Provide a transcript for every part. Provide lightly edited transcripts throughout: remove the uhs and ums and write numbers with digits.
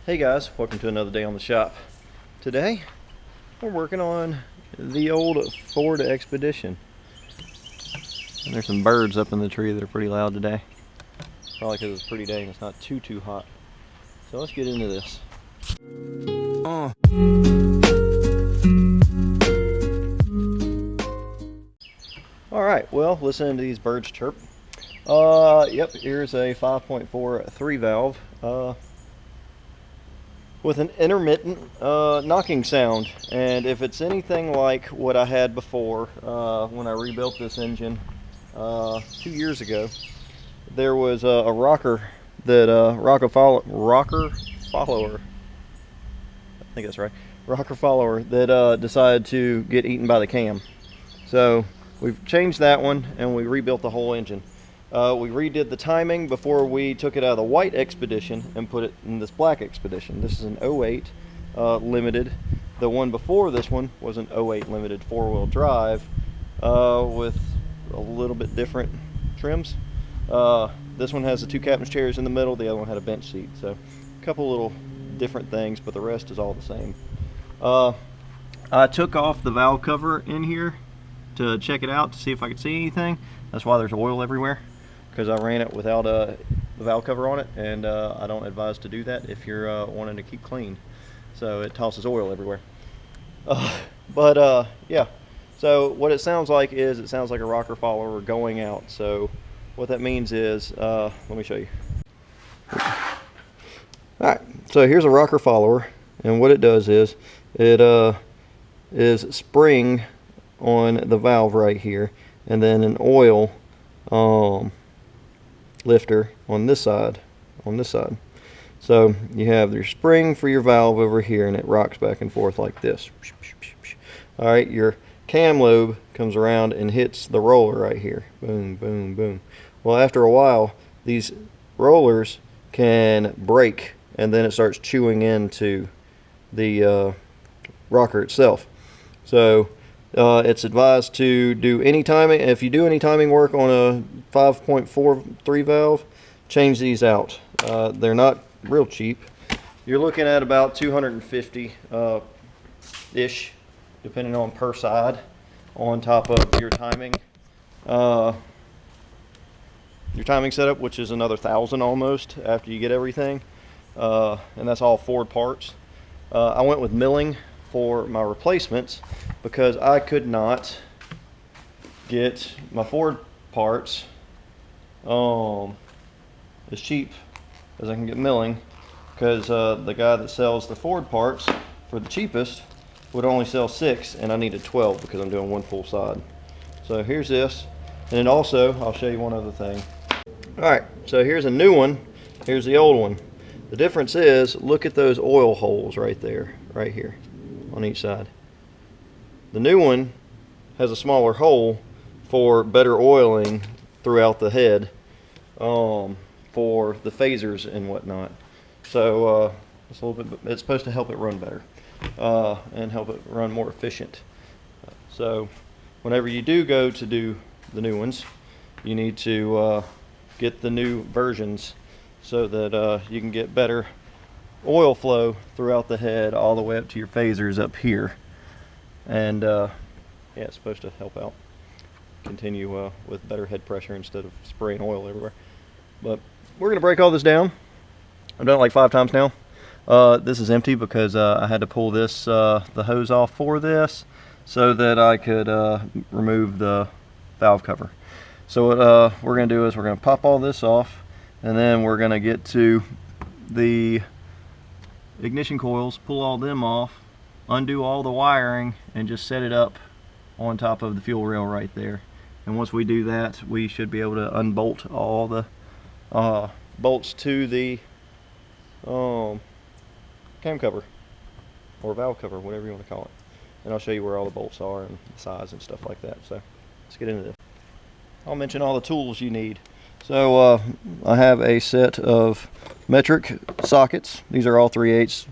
Hey guys, welcome to another day on the shop. Today we're working on the old Ford Expedition. And there's some birds up in the tree that are pretty loud today. Probably because it's a pretty day and it's not too hot. So let's get into this. Alright, well, listen to these birds chirp. Yep, here's a 5.4 3-valve. With an intermittent knocking sound, and if it's anything like what I had before when I rebuilt this engine 2 years ago, there was a rocker that rocker follower, I think that's right, rocker follower that decided to get eaten by the cam. So we've changed that one and we rebuilt the whole engine. We redid the timing before we took it out of the white Expedition and put it in this black Expedition. This is an 08 limited. The one before this one was an 08 limited 4-wheel drive with a little bit different trims. This one has the 2 captain's chairs in the middle, the other one had a bench seat. So a couple little different things, but the rest is all the same. I took off the valve cover in here to check it out to see if I could see anything. That's why there's oil everywhere, because I ran it without the valve cover on it, and I don't advise to do that if you're wanting to keep clean. So it tosses oil everywhere. Yeah, so what it sounds like is it sounds like a rocker follower going out. So what that means is, let me show you. Alright, so here's a rocker follower, and what it does is it is spring on the valve right here, and then an oil lifter on this side. So you have your spring for your valve over here, and it rocks back and forth like this. All right, your cam lobe comes around and hits the roller right here. Boom, boom, boom. Well, after a while, these rollers can break, and then it starts chewing into the rocker itself. So it's advised to do any timing. If you do any timing work on a 5.4 3-valve, change these out. They're not real cheap. You're looking at about 250 ish, depending on per side, on top of your timing setup, which is another 1,000 almost after you get everything, and that's all Ford parts. I went with milling for my replacements because I could not get my Ford parts as cheap as I can get milling, because the guy that sells the Ford parts for the cheapest would only sell 6, and I needed 12 because I'm doing one full side. So here's this, and then also I'll show you one other thing. Alright, so here's a new one, here's the old one. The difference is, look at those oil holes right there, right here on each side. The new one has a smaller hole for better oiling throughout the head, for the phasers and whatnot. So it's a little bit, it's supposed to help it run better and help it run more efficient. So whenever you do go to do the new ones, you need to get the new versions so that you can get better oil flow throughout the head all the way up to your phasers up here. And yeah, it's supposed to help out, continue with better head pressure instead of spraying oil everywhere. But we're going to break all this down. I've done it like 5 times now. This is empty because I had to pull this the hose off for this so that I could remove the valve cover. So what we're going to do is we're going to pop all this off, and then we're going to get to the ignition coils, pull all them off, undo all the wiring, and just set it up on top of the fuel rail right there. And once we do that, we should be able to unbolt all the bolts to the cam cover or valve cover, whatever you want to call it. And I'll show you where all the bolts are and the size and stuff like that. So let's get into this. I'll mention all the tools you need. So I have a set of metric sockets. These are all 3/8.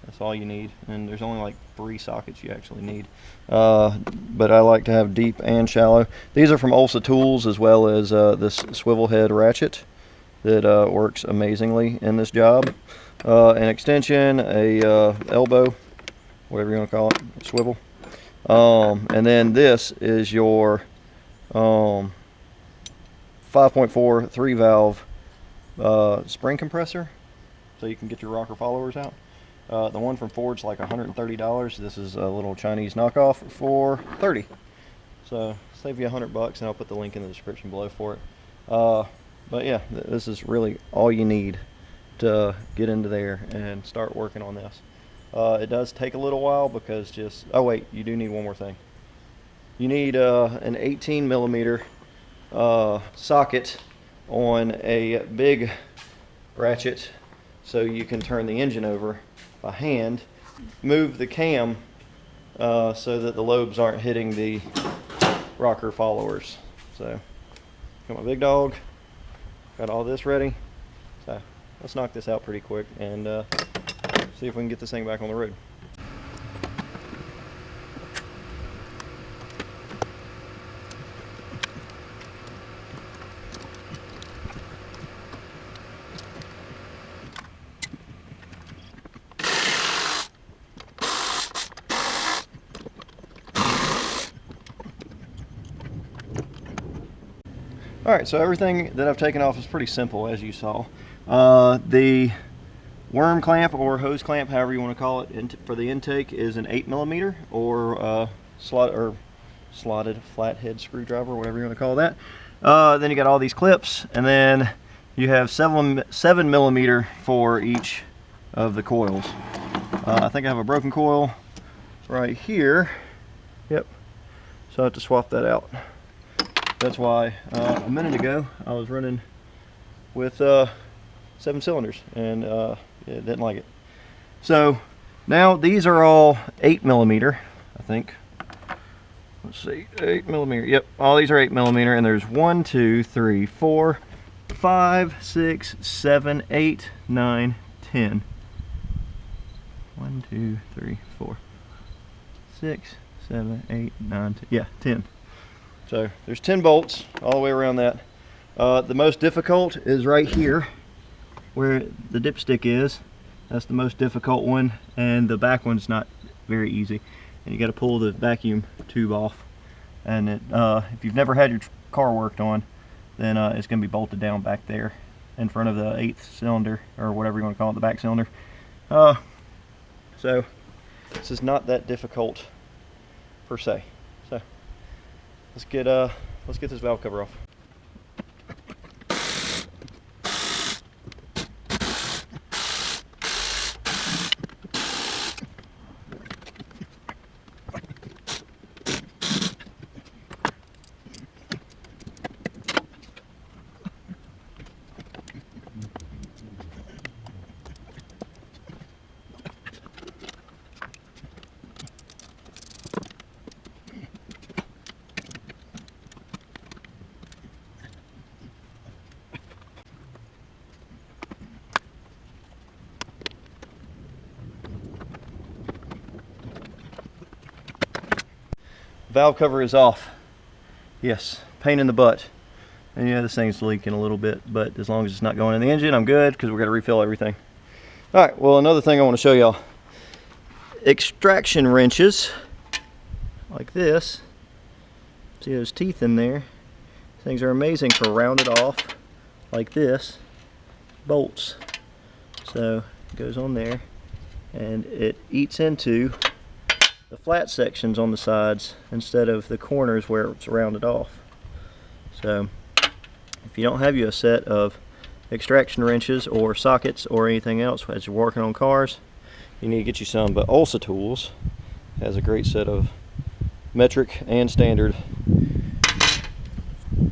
That's all you need, and there's only like 3 sockets you actually need. But I like to have deep and shallow. These are from OLSA Tools, as well as this swivel head ratchet that works amazingly in this job. an extension, a elbow, whatever you want to call it, a swivel. And then this is your 5.4 3-valve spring compressor, so you can get your rocker followers out. The one from Ford's like $130. This is a little Chinese knockoff for $30. So save you $100, and I'll put the link in the description below for it. But yeah, this is really all you need to get into there and start working on this. It does take a little while because oh wait, you do need one more thing. You need an 18 millimeter socket on a big ratchet so you can turn the engine over by hand. Move the cam so that the lobes aren't hitting the rocker followers. So got my big dog, got all this ready. So let's knock this out pretty quick and see if we can get this thing back on the road. Alright, so everything that I've taken off is pretty simple, as you saw. The worm clamp or hose clamp, however you want to call it, for the intake is an 8 millimeter or slotted flathead screwdriver, whatever you want to call that. Then you got all these clips, and then you have 7 millimeter for each of the coils. I think I have a broken coil right here. Yep, so I have to swap that out. That's why a minute ago I was running with 7 cylinders and didn't like it. So now these are all 8 millimeter, I think. Let's see, 8 millimeter. Yep, all these are 8 millimeter, and there's 1, 2, 3, 4, 5, 6, 7, 8, 9, 10. 1, 2, 3, 4, 6, 7, 8, 9, 10. Yeah, 10. So there's 10 bolts all the way around that. The most difficult is right here where the dipstick is. That's the most difficult one, and the back one's not very easy. And you got to pull the vacuum tube off. And if you've never had your car worked on, then it's going to be bolted down back there in front of the 8th cylinder, or whatever you want to call it, the back cylinder. So this is not that difficult per se. So let's get this valve cover off. Valve cover is off. Yes, pain in the butt. And yeah, this thing's leaking a little bit, but as long as it's not going in the engine, I'm good, because we're going to refill everything. Alright, well, another thing I want to show y'all. Extraction wrenches, like this. See those teeth in there? Things are amazing for rounded off, like this, bolts. So it goes on there, and it eats into the flat sections on the sides instead of the corners where it's rounded off. So if you don't have you a set of extraction wrenches or sockets or anything else as you're working on cars, you need to get you some. But OLSA Tools has a great set of metric and standard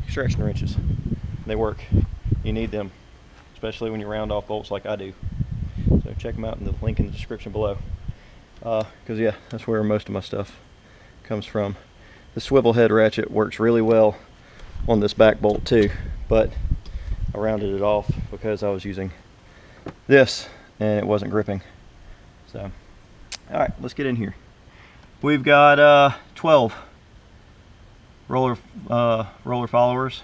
extraction wrenches. They work. You need them, especially when you round off bolts like I do. So check them out in the link in the description below. Because yeah, that's where most of my stuff comes from. The swivel head ratchet works really well on this back bolt too, but I rounded it off because I was using this and it wasn't gripping. So alright, let's get in here. We've got 12 roller followers,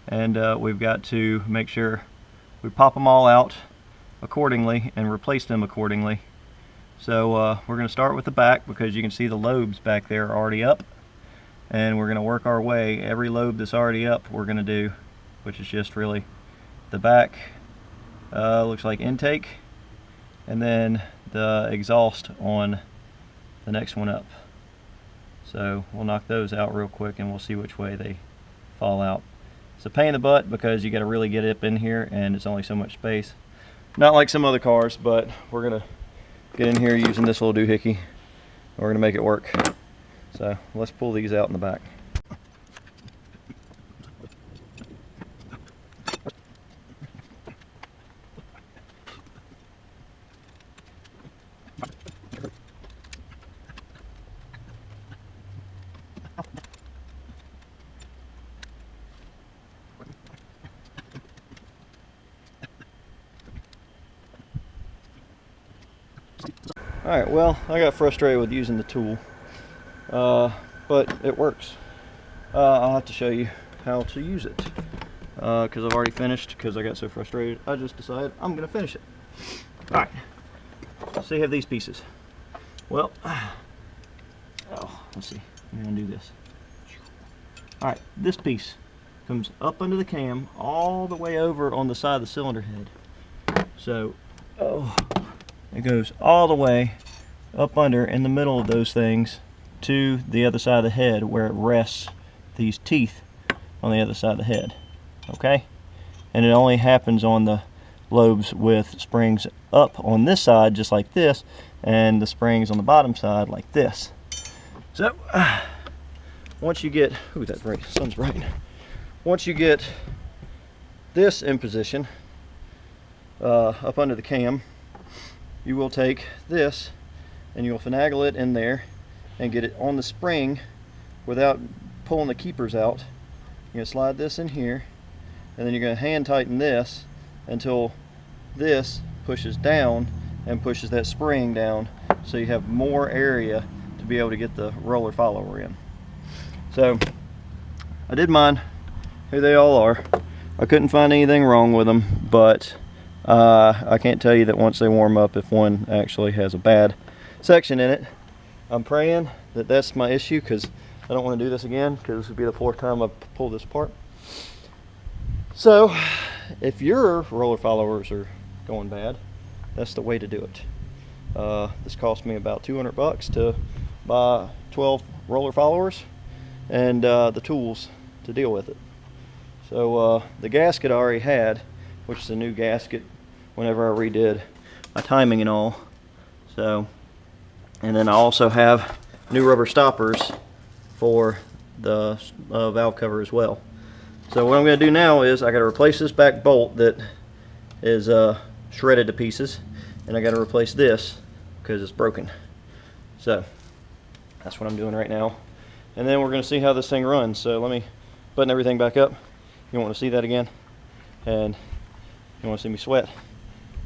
and we've got to make sure we pop them all out accordingly and replace them accordingly. So we're going to start with the back, because you can see the lobes back there are already up, and we're going to work our way. Every lobe that's already up we're going to do, which is just really the back, looks like intake, and then the exhaust on the next one up. So we'll knock those out real quick and we'll see which way they fall out. It's a pain in the butt because you got to really get up in here and it's only so much space. Not like some other cars, but we're gonna get in here using this little doohickey and we're gonna make it work. So let's pull these out in the back. Alright, well, I got frustrated with using the tool, but it works. I'll have to show you how to use it, because I've already finished, because I got so frustrated. I just decided I'm going to finish it. Alright, so you have these pieces. Well, let's see, I'm going to do this. Alright, this piece comes up under the cam, all the way over on the side of the cylinder head. So, it goes all the way up under in the middle of those things to the other side of the head, where it rests these teeth on the other side of the head. Okay? And it only happens on the lobes with springs up on this side, just like this, and the springs on the bottom side like this. So once you get, ooh, that's bright, sun's bright. Once you get this in position up under the cam, you will take this and you'll finagle it in there and get it on the spring without pulling the keepers out. You're going to slide this in here, and then you're going to hand tighten this until this pushes down and pushes that spring down, so you have more area to be able to get the roller follower in. So I did mine. Here they all are. I couldn't find anything wrong with them, but I can't tell you that once they warm up if one actually has a bad section in it. I'm praying that that's my issue, because I don't want to do this again, because this would be the 4th time I've pulled this apart. So if your roller followers are going bad, that's the way to do it. This cost me about 200 bucks to buy 12 roller followers and the tools to deal with it. So the gasket I already had, which is a new gasket whenever I redid my timing and all. So, and then I also have new rubber stoppers for the valve cover as well. So what I'm going to do now is I got to replace this back bolt that is shredded to pieces, and I got to replace this because it's broken. So that's what I'm doing right now, and then we're going to see how this thing runs. So let me button everything back up. You want to see that again, and you want to see me sweat.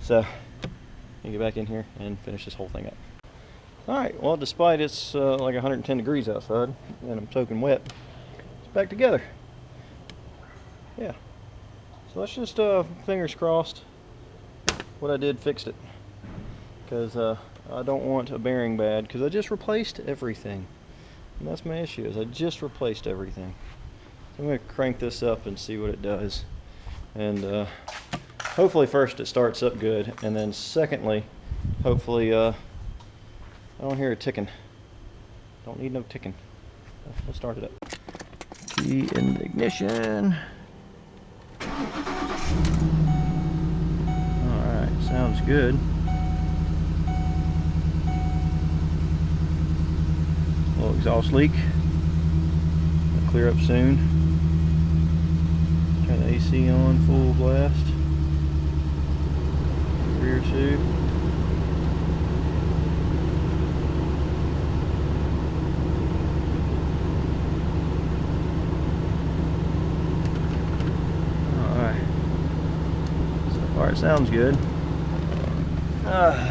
So let me get back in here and finish this whole thing up. Alright, well, despite it's like 110 degrees outside and I'm soaking wet, it's back together. Yeah. So let's just, fingers crossed, what I did fixed it. Because I don't want a bearing bad, because I just replaced everything. And that's my issue, is I just replaced everything. So I'm going to crank this up and see what it does. And hopefully first it starts up good, and then secondly, hopefully I don't hear it ticking. Don't need no ticking. Let's start it up. Key in the ignition. Alright, sounds good. Little exhaust leak. It'll clear up soon. Turn the AC on full blast. Rear tube. Alright. So far it sounds good. Alright.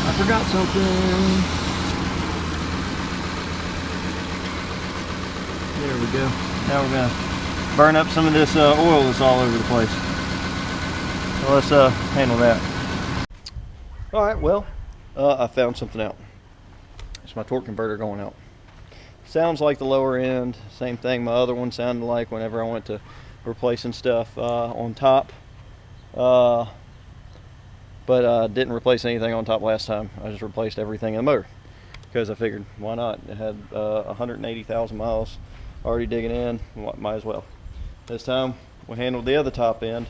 I forgot something. There we go. Now we're gonna burn up some of this oil that's all over the place. So let's handle that. All right, well, I found something out. It's my torque converter going out. Sounds like the lower end, same thing my other one sounded like whenever I went to replacing stuff on top. But I didn't replace anything on top last time. I just replaced everything in the motor because I figured, why not? It had 180,000 miles already digging in, might as well. This time we handled the other top end.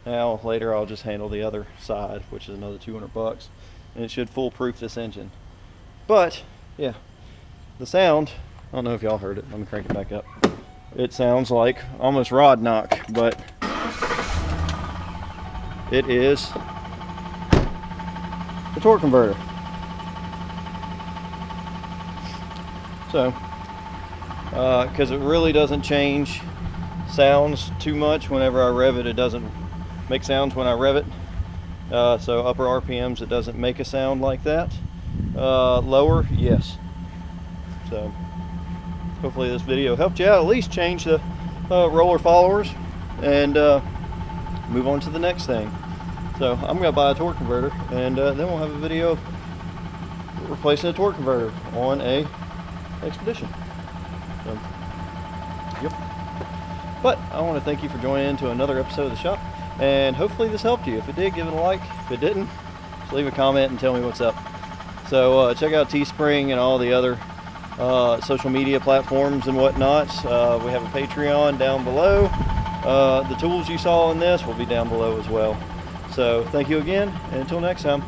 Now later I'll just handle the other side, which is another 200 bucks, and it should foolproof this engine. But yeah, the sound, I don't know if y'all heard it. Let me crank it back up. It sounds like almost rod knock, but it is the torque converter. So, because it really doesn't change sounds too much whenever I rev it. It doesn't make sounds when I rev it. So upper RPMs, it doesn't make a sound like that. Lower, yes. So hopefully this video helped you out. At least change the roller followers and move on to the next thing. So I'm gonna buy a torque converter, and then we'll have a video of replacing a torque converter on a expedition. So, yep. But I want to thank you for joining into another episode of the shop, and hopefully this helped you. If it did, give it a like. If it didn't, just leave a comment and tell me what's up. So check out Teespring and all the other social media platforms and whatnot. We have a Patreon down below. The tools you saw in this will be down below as well. So thank you again, and until next time.